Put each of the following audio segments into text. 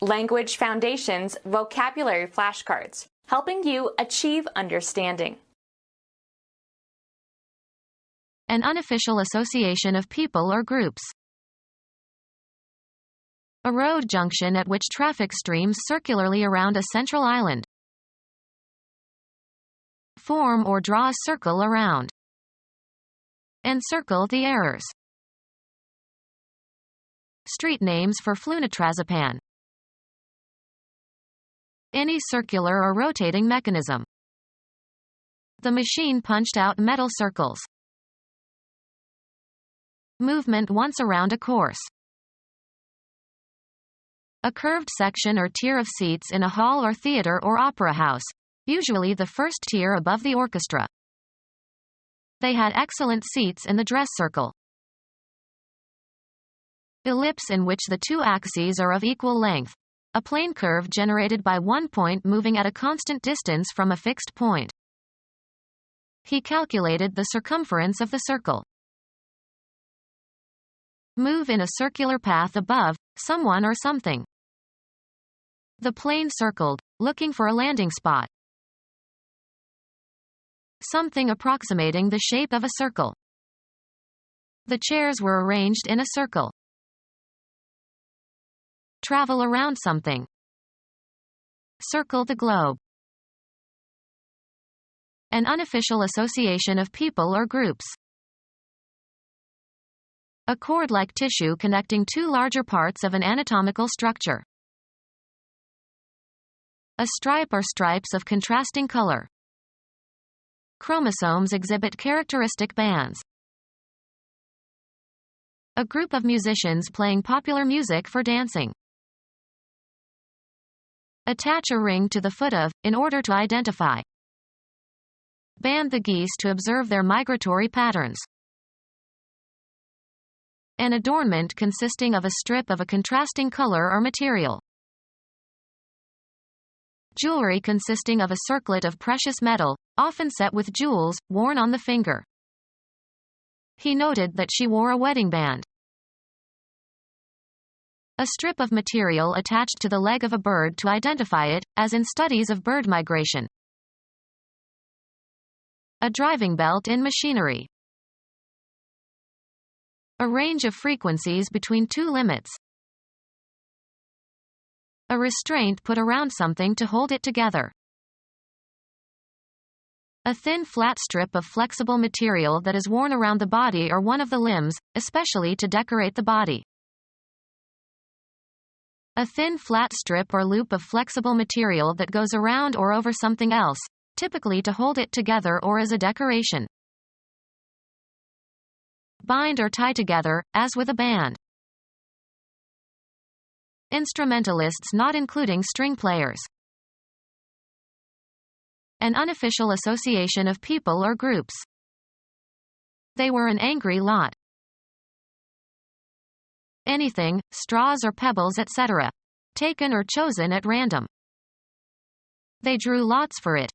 Language Foundations Vocabulary Flashcards, helping you achieve understanding. An unofficial association of people or groups. A road junction at which traffic streams circularly around a central island. Form or draw a circle around. Encircle the errors. Street names for flunitrazepam. Any circular or rotating mechanism. The machine punched out metal circles. Movement once around a course. A curved section or tier of seats in a hall or theater or opera house, usually the first tier above the orchestra. They had excellent seats in the dress circle. Ellipse in which the two axes are of equal length. A plane curve generated by one point moving at a constant distance from a fixed point. He calculated the circumference of the circle. Move in a circular path above someone or something. The plane circled, looking for a landing spot. Something approximating the shape of a circle. The chairs were arranged in a circle. Travel around something. Circle the globe. An unofficial association of people or groups. A cord-like tissue connecting two larger parts of an anatomical structure. A stripe or stripes of contrasting color. Chromosomes exhibit characteristic bands. A group of musicians playing popular music for dancing. Attach a ring to the foot of, in order to identify. Band the geese to observe their migratory patterns. An adornment consisting of a strip of a contrasting color or material. Jewelry consisting of a circlet of precious metal, often set with jewels, worn on the finger. He noted that she wore a wedding band. A strip of material attached to the leg of a bird to identify it, as in studies of bird migration. A driving belt in machinery. A range of frequencies between two limits. A restraint put around something to hold it together. A thin flat strip of flexible material that is worn around the body or one of the limbs, especially to decorate the body. A thin flat strip or loop of flexible material that goes around or over something else, typically to hold it together or as a decoration. Bind or tie together, as with a band. Instrumentalists not including string players. An unofficial association of people or groups. They were an angry lot. Anything, straws or pebbles etc. Taken or chosen at random. They drew lots for it.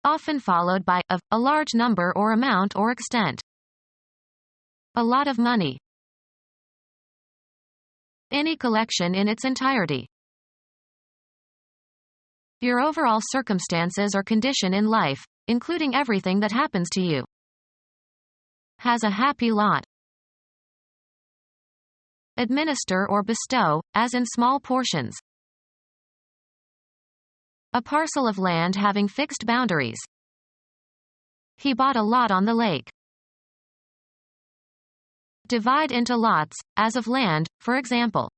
Often followed by, of, a large number or amount or extent. A lot of money. Any collection in its entirety. Your overall circumstances or condition in life, including everything that happens to you. Has a happy lot. Administer or bestow, as in small portions. A parcel of land having fixed boundaries. He bought a lot on the lake. Divide into lots, as of land, for example.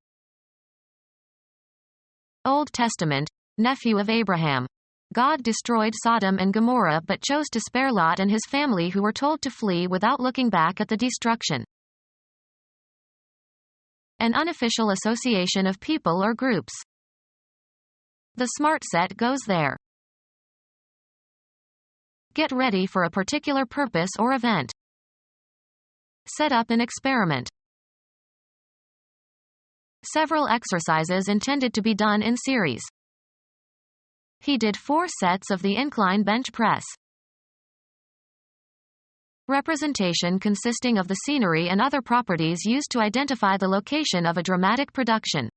Old Testament, nephew of Abraham. God destroyed Sodom and Gomorrah but chose to spare Lot and his family who were told to flee without looking back at the destruction. An unofficial association of people or groups. The smart set goes there. Get ready for a particular purpose or event. Set up an experiment. Several exercises intended to be done in series. He did 4 sets of the incline bench press. Representation consisting of the scenery and other properties used to identify the location of a dramatic production.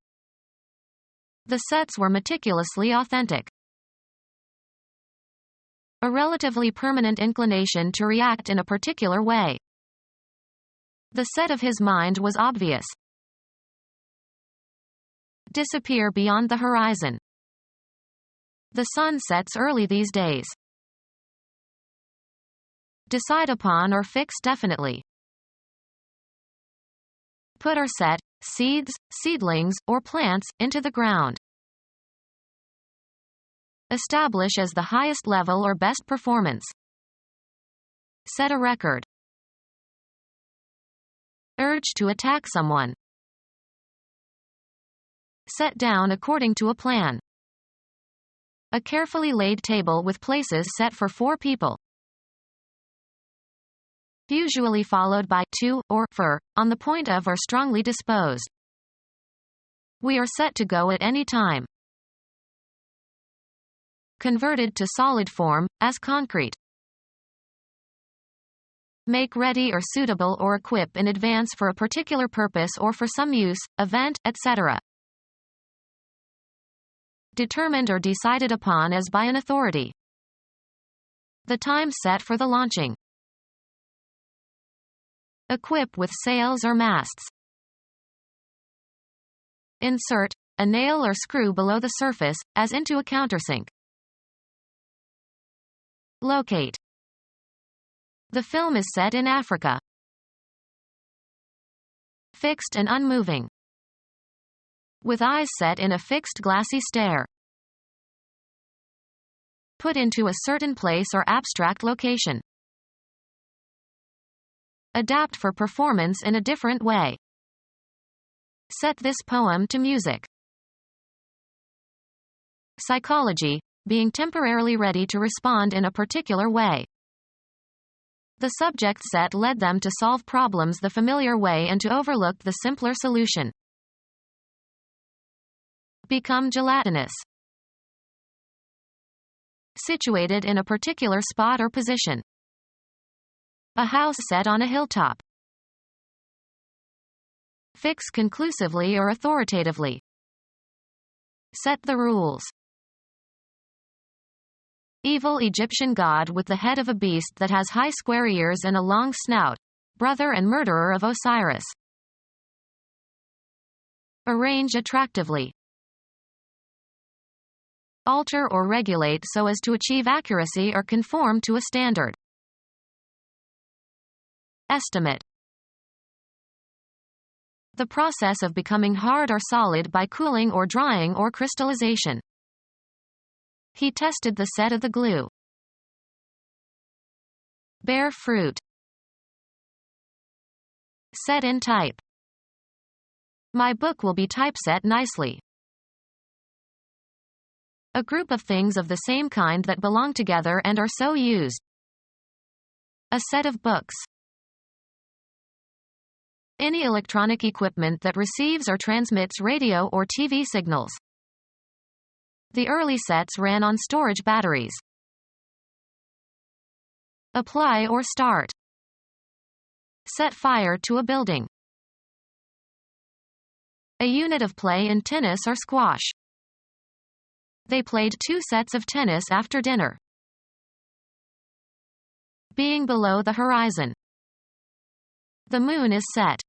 The sets were meticulously authentic. A relatively permanent inclination to react in a particular way. The set of his mind was obvious. Disappear beyond the horizon. The sun sets early these days. Decide upon or fix definitely. Put or set, seeds, seedlings, or plants, into the ground. Establish as the highest level or best performance. Set a record. Urge to attack someone. Set down according to a plan. A carefully laid table with places set for 4 people. Usually followed by to or for, on the point of or strongly disposed. We are set to go at any time. Converted to solid form, as concrete. Make ready or suitable or equip in advance for a particular purpose or for some use, event, etc. Determined or decided upon as by an authority. The time set for the launching. Equip with sails or masts. Insert a nail or screw below the surface, as into a countersink. Locate. The film is set in Africa. Fixed and unmoving. With eyes set in a fixed glassy stare. Put into a certain place or abstract location. Adapt for performance in a different way. Set this poem to music. Psychology, being temporarily ready to respond in a particular way. The subject set led them to solve problems the familiar way and to overlook the simpler solution. Become gelatinous. Situated in a particular spot or position. A house set on a hilltop. Fix conclusively or authoritatively. Set the rules. Evil Egyptian god with the head of a beast that has high square ears and a long snout. Brother and murderer of Osiris. Arrange attractively. Alter or regulate so as to achieve accuracy or conform to a standard. Estimate. The process of becoming hard or solid by cooling or drying or crystallization. He tested the set of the glue. Bear fruit. Set in type. My book will be typeset nicely. A group of things of the same kind that belong together and are so used. A set of books. Any electronic equipment that receives or transmits radio or TV signals. The early sets ran on storage batteries. Apply or start. Set fire to a building. A unit of play in tennis or squash. They played 2 sets of tennis after dinner. Being below the horizon. The moon is set.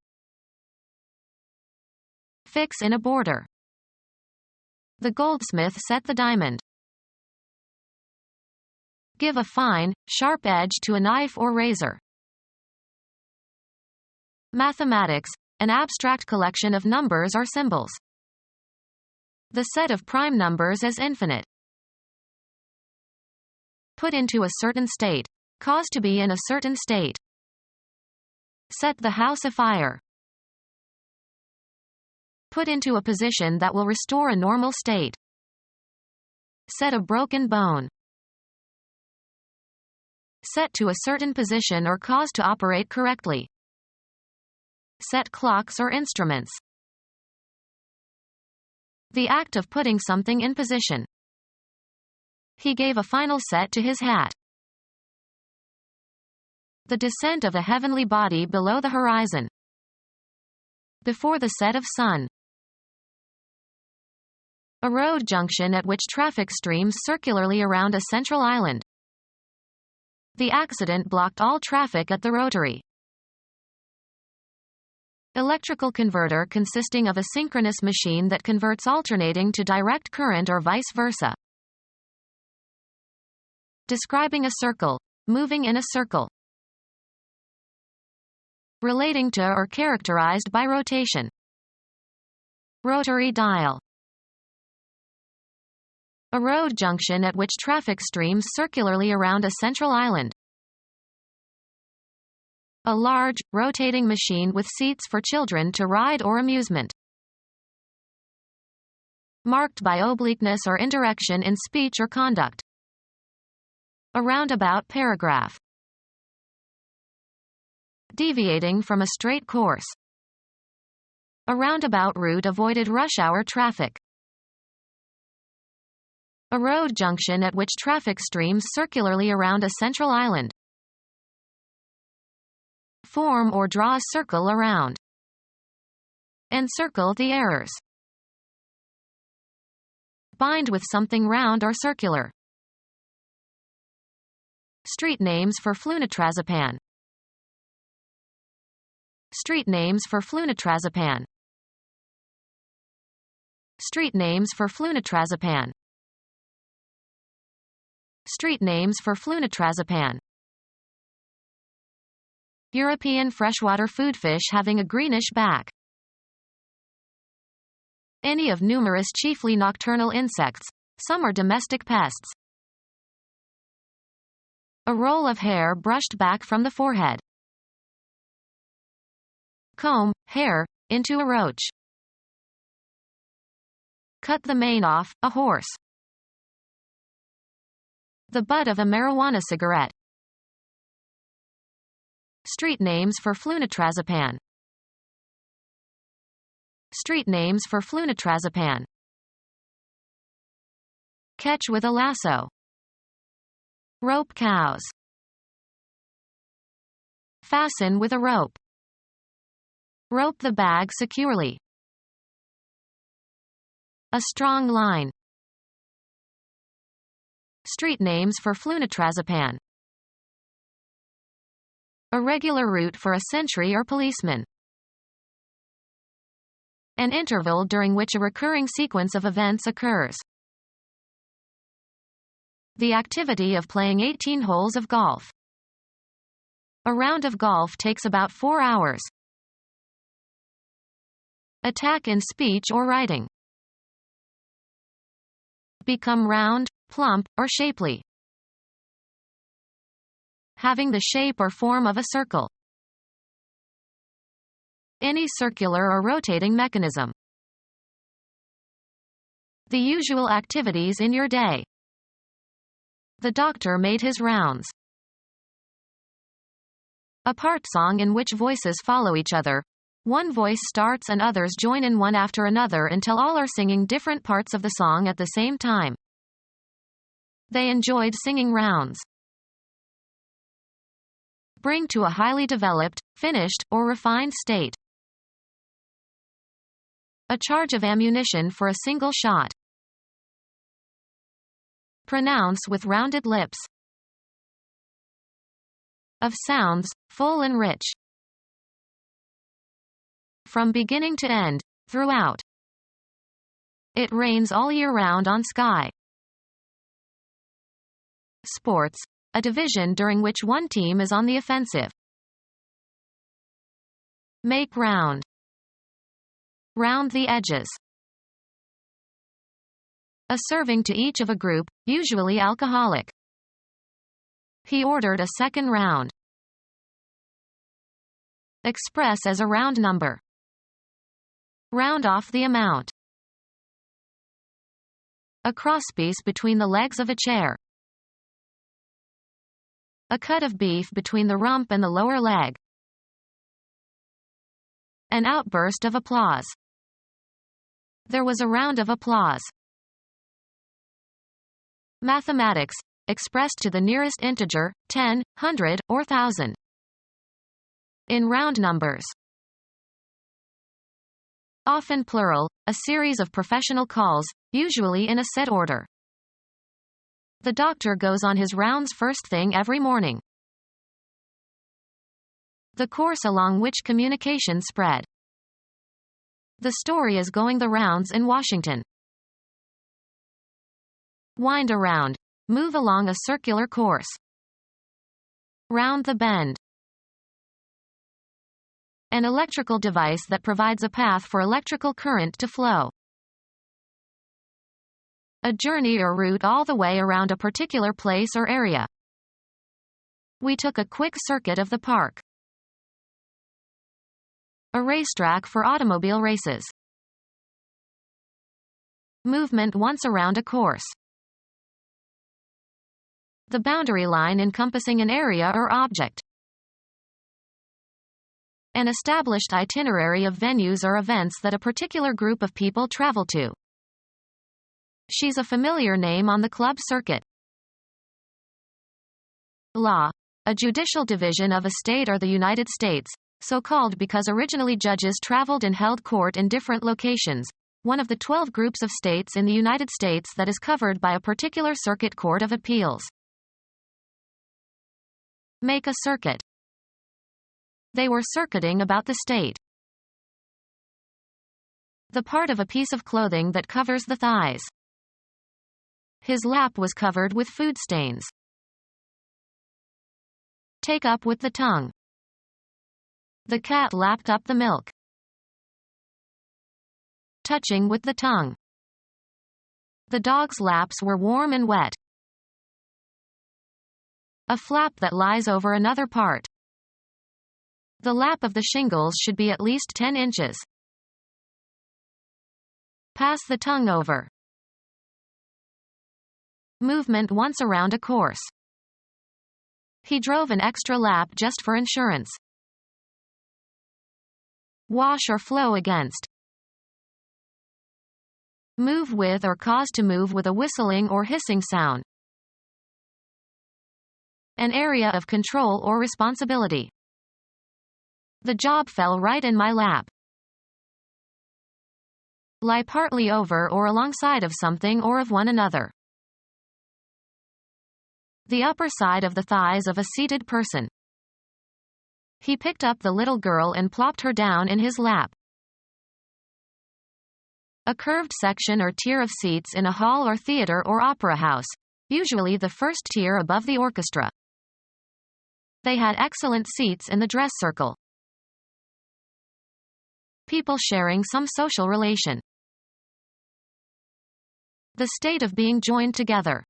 Fix in a border. The goldsmith set the diamond. Give a fine, sharp edge to a knife or razor. Mathematics, an abstract collection of numbers or symbols. The set of prime numbers is infinite. Put into a certain state. Cause to be in a certain state. Set the house afire. Put into a position that will restore a normal state. Set a broken bone. Set to a certain position or cause to operate correctly. Set clocks or instruments. The act of putting something in position. He gave a final set to his hat. The descent of a heavenly body below the horizon. Before the set of sun. A road junction at which traffic streams circularly around a central island. The accident blocked all traffic at the rotary. Electrical converter consisting of a synchronous machine that converts alternating to direct current or vice versa. Describing a circle. Moving in a circle. Relating to or characterized by rotation. Rotary dial. A road junction at which traffic streams circularly around a central island. A large, rotating machine with seats for children to ride or amusement. Marked by obliqueness or indirection in speech or conduct. A roundabout paragraph. Deviating from a straight course. A roundabout route avoided rush hour traffic. A road junction at which traffic streams circularly around a central island. Form or draw a circle around. Encircle the errors. Bind with something round or circular. Street names for flunitrazepam. Street names for flunitrazepam. Street names for flunitrazepam. Street names for flunitrazepam. European freshwater foodfish having a greenish back. Any of numerous chiefly nocturnal insects. Some are domestic pests. A roll of hair brushed back from the forehead. Comb, hair, into a roach. Cut the mane off, a horse. The butt of a marijuana cigarette. Street names for flunitrazepam. Street names for flunitrazepam. Catch with a lasso. Rope cows. Fasten with a rope. Rope the bag securely. A strong line. Street names for flunitrazepam. A regular route for a sentry or policeman. An interval during which a recurring sequence of events occurs. The activity of playing 18 holes of golf. A round of golf takes about 4 hours. Attack in speech or writing. Become round, plump, or shapely. Having the shape or form of a circle. Any circular or rotating mechanism. The usual activities in your day. The doctor made his rounds. A part song in which voices follow each other. One voice starts and others join in one after another until all are singing different parts of the song at the same time. They enjoyed singing rounds. Bring to a highly developed, finished, or refined state. A charge of ammunition for a single shot. Pronounce with rounded lips. Of sounds, full and rich. From beginning to end, throughout. It rains all year round on sky. Sports, a division during which one team is on the offensive. Make round. Round the edges. A serving to each of a group, usually alcoholic. He ordered a second round. Express as a round number. Round off the amount. A crosspiece between the legs of a chair. A cut of beef between the rump and the lower leg. An outburst of applause. There was a round of applause. Mathematics, expressed to the nearest integer, 10, 100, or 1000. In round numbers. Often plural, a series of professional calls, usually in a set order. The doctor goes on his rounds first thing every morning. The course along which communication spread. The story is going the rounds in Washington. Wind around. Move along a circular course. Round the bend. An electrical device that provides a path for electrical current to flow. A journey or route all the way around a particular place or area. We took a quick circuit of the park. A racetrack for automobile races. Movement once around a course. The boundary line encompassing an area or object. An established itinerary of venues or events that a particular group of people travel to. She's a familiar name on the club circuit. Law. A judicial division of a state or the United States, so called because originally judges traveled and held court in different locations, one of the 12 groups of states in the United States that is covered by a particular circuit court of appeals. Make a circuit. They were circuiting about the state. The part of a piece of clothing that covers the thighs. His lap was covered with food stains. Take up with the tongue. The cat lapped up the milk. Touching with the tongue. The dog's laps were warm and wet. A flap that lies over another part. The lap of the shingles should be at least 10 inches. Pass the tongue over. Movement once around a course. He drove an extra lap just for insurance. Wash or flow against. Move with or cause to move with a whistling or hissing sound. An area of control or responsibility. The job fell right in my lap. Lie partly over or alongside of something or of one another. The upper side of the thighs of a seated person. He picked up the little girl and plopped her down in his lap. A curved section or tier of seats in a hall or theater or opera house, usually the first tier above the orchestra. They had excellent seats in the dress circle. People sharing some social relation. The state of being joined together.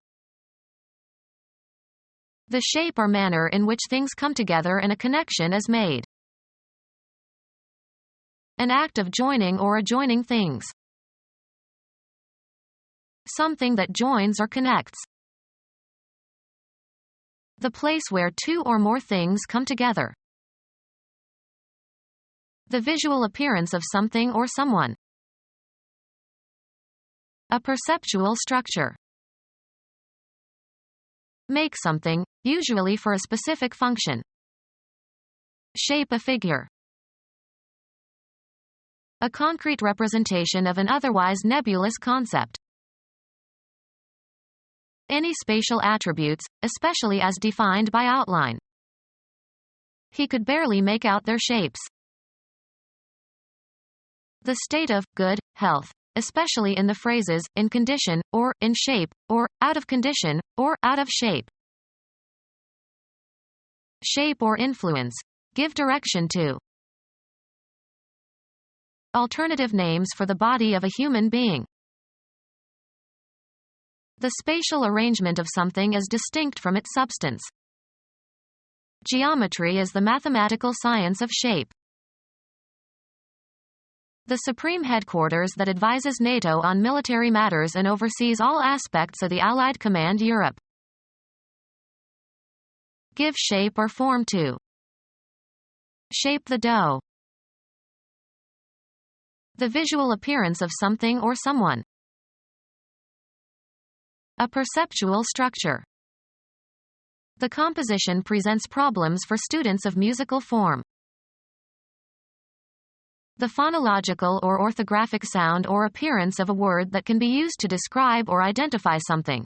The shape or manner in which things come together and a connection is made. An act of joining or adjoining things. Something that joins or connects. The place where two or more things come together. The visual appearance of something or someone. A perceptual structure. Make something, usually for a specific function. Shape a figure. A concrete representation of an otherwise nebulous concept. Any spatial attributes, especially as defined by outline. He could barely make out their shapes. The state of good health, especially in the phrases in condition, or in shape, or out of condition, or out of shape. Shape or influence. Give direction to. Alternative names for the body of a human being. The spatial arrangement of something is distinct from its substance. Geometry is the mathematical science of shape. The supreme headquarters that advises NATO on military matters and oversees all aspects of the Allied Command Europe. Give shape or form to. Shape the dough. The visual appearance of something or someone. A perceptual structure. The composition presents problems for students of musical form. The phonological or orthographic sound or appearance of a word that can be used to describe or identify something.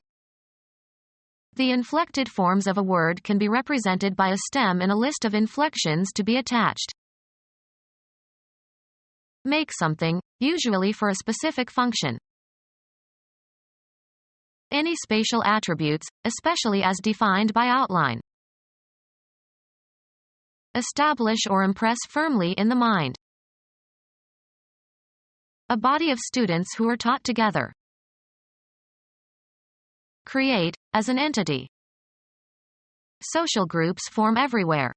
The inflected forms of a word can be represented by a stem in a list of inflections to be attached. Make something, usually for a specific function. Any spatial attributes, especially as defined by outline. Establish or impress firmly in the mind. A body of students who are taught together. Create, as an entity. Social groups form everywhere.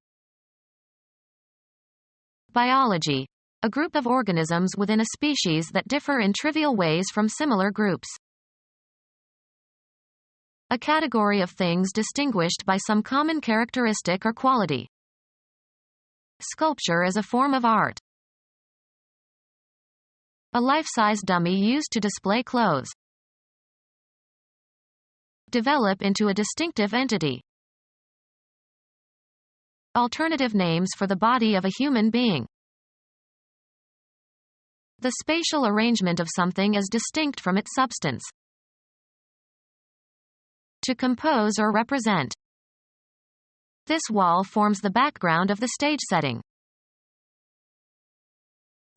Biology. A group of organisms within a species that differ in trivial ways from similar groups. A category of things distinguished by some common characteristic or quality. Sculpture is a form of art. A life-size dummy used to display clothes. Develop into a distinctive entity. Alternative names for the body of a human being. The spatial arrangement of something is distinct from its substance. To compose or represent. This wall forms the background of the stage setting.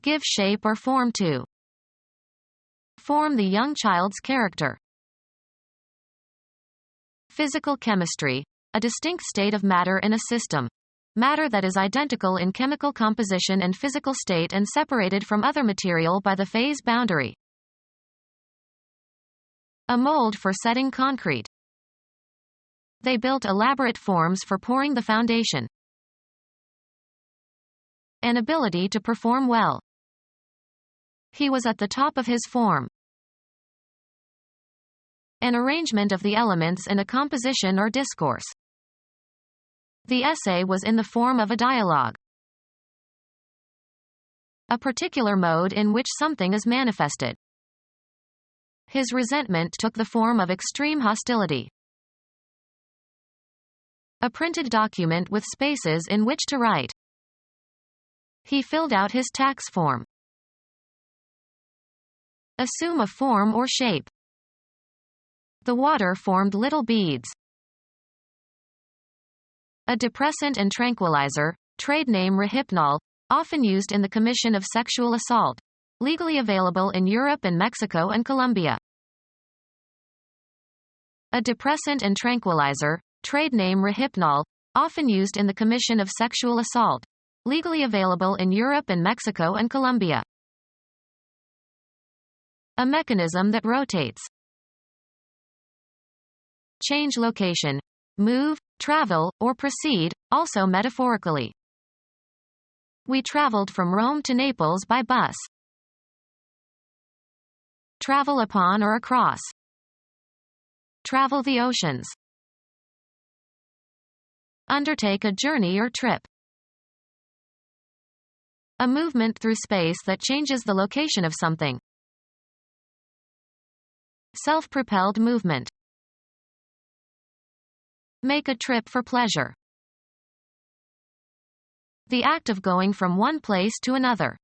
Give shape or form to. Form the young child's character. Physical chemistry. A distinct state of matter in a system. Matter that is identical in chemical composition and physical state and separated from other material by the phase boundary. A mold for setting concrete. They built elaborate forms for pouring the foundation. An ability to perform well. He was at the top of his form. An arrangement of the elements in a composition or discourse. The essay was in the form of a dialogue. A particular mode in which something is manifested. His resentment took the form of extreme hostility. A printed document with spaces in which to write. He filled out his tax form. Assume a form or shape. The water formed little beads. A depressant and tranquilizer, trade name Rohypnol, often used in the commission of sexual assault. Legally available in Europe and Mexico and Colombia. A depressant and tranquilizer, trade name Rohypnol, often used in the commission of sexual assault. Legally available in Europe and Mexico and Colombia. A mechanism that rotates. Change location. Move, travel, or proceed, also metaphorically. We traveled from Rome to Naples by bus. Travel upon or across. Travel the oceans. Undertake a journey or trip. A movement through space that changes the location of something. Self-propelled movement. Make a trip for pleasure. The act of going from one place to another.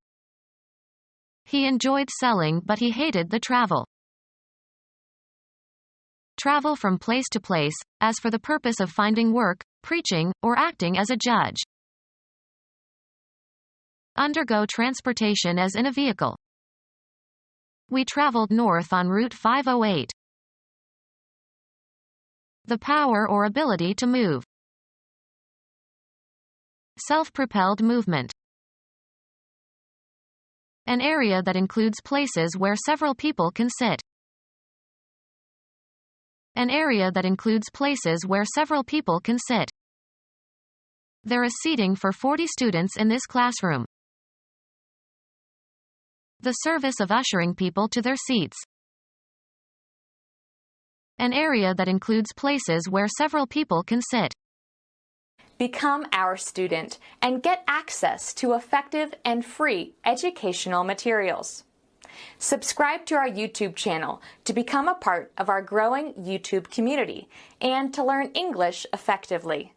He enjoyed selling but he hated the travel. Travel from place to place, as for the purpose of finding work, preaching, or acting as a judge. Undergo transportation as in a vehicle. We traveled north on Route 508. The power or ability to move. Self-propelled movement. An area that includes places where several people can sit. An area that includes places where several people can sit. There is seating for 40 students in this classroom. The service of ushering people to their seats. An area that includes places where several people can sit. Become our student and get access to effective and free educational materials. Subscribe to our YouTube channel to become a part of our growing YouTube community and to learn English effectively.